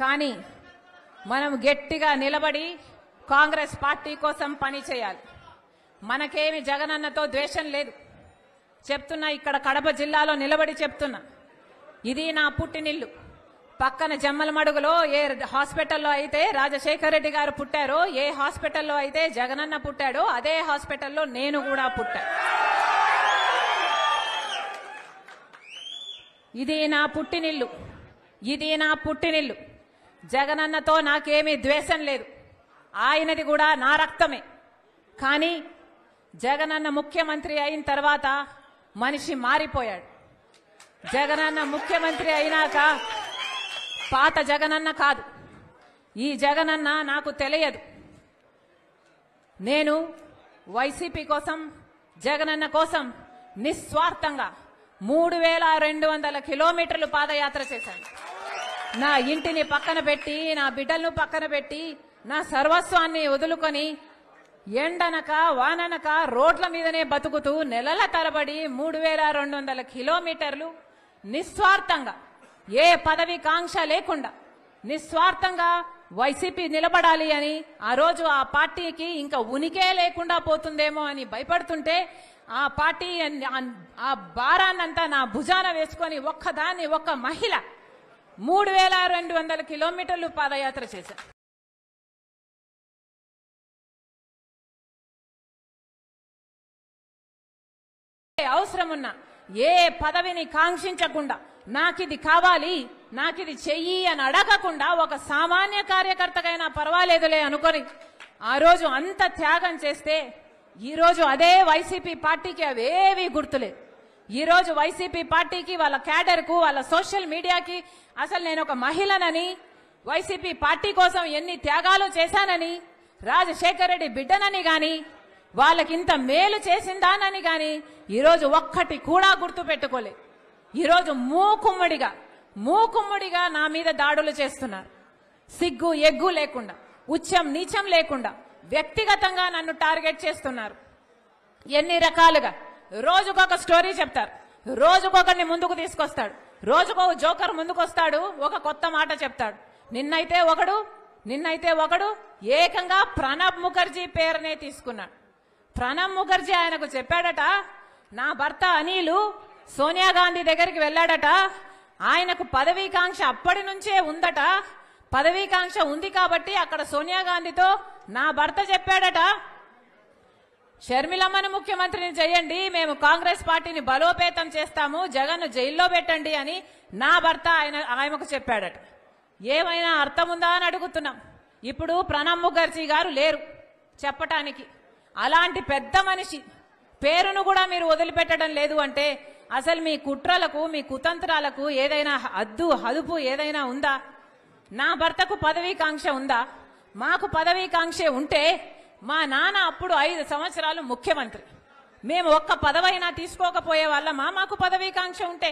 కానీ మనం గట్టిగా నిలబడి కాంగ్రెస్ పార్టీ కోసం పని చేయాలి. మనకేమి జగనన్నతో ద్వేషం లేదు. చెప్తున్నా, ఇక్కడ కడప జిల్లాలో నిలబడి చెప్తున్నా, ఇది నా పుట్టినిల్లు. పక్కన జమ్మలమడుగులో ఏ హాస్పిటల్లో అయితే రాజశేఖర రెడ్డి గారు పుట్టారో, ఏ హాస్పిటల్లో అయితే జగనన్న పుట్టాడో, అదే హాస్పిటల్లో నేను కూడా పుట్టా. ఇది నా పుట్టినిల్లు, ఇది నా పుట్టినిల్లు. జగనన్నతో నాకేమీ ద్వేషం లేదు. ఆయనది కూడా నా రక్తమే. కానీ జగనన్న ముఖ్యమంత్రి అయిన తర్వాత మనిషి మారిపోయాడు. జగనన్న ముఖ్యమంత్రి అయినాక పాత జగనన్న కాదు, ఈ జగనన్న నాకు తెలియదు. నేను వైసీపీ కోసం, జగనన్న కోసం నిస్వార్థంగా 3200 కిలోమీటర్లు పాదయాత్ర చేశాను. నా ఇంటిని పక్కన పెట్టి, నా బిడ్డలను పక్కన పెట్టి, నా సర్వస్వాన్ని వదులుకొని ఎండనక వాననక రోడ్ల మీదనే బతుకుతూ నెలల తరబడి 3200 కిలోమీటర్లు నిస్వార్థంగా, ఏ పదవి కాంక్ష లేకుండా నిస్వార్థంగా వైసీపీ నిలబడాలి అని, ఆ రోజు ఆ పార్టీకి ఇంకా ఉనికే లేకుండా పోతుందేమో అని భయపడుతుంటే, ఆ పార్టీ ఆ భారాన్నంతా నా భుజాన వేసుకొని ఒక్కదాన్ని, ఒక్క మహిళ 3200 కిలోమీటర్లు పాదయాత్ర చేశారు. అవసరమున్నా ఏ పదవిని కాంక్షించకుండా, నాకిది కావాలి, నాకిది చెయ్యి అని అడగకుండా, ఒక సామాన్య కార్యకర్తకైనా పర్వాలేదులే అనుకొని ఆ రోజు అంత త్యాగం చేస్తే, ఈరోజు అదే వైసీపీ పార్టీకి అవేవి గుర్తులేదు. ఈరోజు వైసీపీ పార్టీకి, వాళ్ళ క్యాడర్కు, వాళ్ళ సోషల్ మీడియాకి అసలు నేను ఒక మహిళనని, వైసీపీ పార్టీ కోసం ఎన్ని త్యాగాలు చేశానని, రాజశేఖర రెడ్డి బిడ్డనని గాని, వాళ్ళకింత మేలు చేసిందానని గాని ఈరోజు ఒక్కటి కూడా గుర్తు పెట్టుకోలే. ఈరోజు మూకుమ్మడిగా నా మీద దాడులు చేస్తున్నారు. సిగ్గు ఎగ్గు లేకుండా, ఉచ్చం నీచం లేకుండా వ్యక్తిగతంగా నన్ను టార్గెట్ చేస్తున్నారు. ఎన్ని రకాలుగా రోజుకొక స్టోరీ చెప్తారు, రోజుకొకరిని ముందుకు తీసుకొస్తాడు, రోజుకో జోకర్ ముందుకొస్తాడు, ఒక కొత్త మాట చెప్తాడు. నిన్నైతే ఒకడు ఏకంగా ప్రణబ్ ముఖర్జీ పేరునే తీసుకున్నాడు. ప్రణబ్ ముఖర్జీ ఆయనకు చెప్పాడట, నా భర్త అనిలు సోనియా గాంధీ దగ్గరికి వెళ్ళాడట, ఆయనకు పదవీకాంక్ష అప్పటి నుంచే ఉందట, పదవీకాంక్ష ఉంది కాబట్టి అక్కడ సోనియా గాంధీతో నా భర్త చెప్పాడట, షర్మిలమ్మను ముఖ్యమంత్రిని చేయండి, మేము కాంగ్రెస్ పార్టీని బలోపేతం చేస్తాము, జగన్ను జైల్లో పెట్టండి అని నా భర్త ఆయనకు చెప్పాడట. ఏమైనా అర్థం ఉందా అని అడుగుతున్నాం. ఇప్పుడు ప్రణబ్ ముఖర్జీ గారు లేరు చెప్పటానికి. అలాంటి పెద్ద మనిషి పేరును కూడా మీరు వదిలిపెట్టడం లేదు అంటే అసలు మీ కుట్రలకు, మీ కుతంత్రాలకు ఏదైనా హదుపు ఏదైనా ఉందా? నా భర్తకు పదవీకాంక్ష ఉందా? మాకు పదవీకాంక్ష ఉంటే మా నాన్న అప్పుడు 5 సంవత్సరాలు ముఖ్యమంత్రి, మేము ఒక్క పదవైనా తీసుకోకపోయే వాళ్ళమా? మాకు పదవీకాంక్ష ఉంటే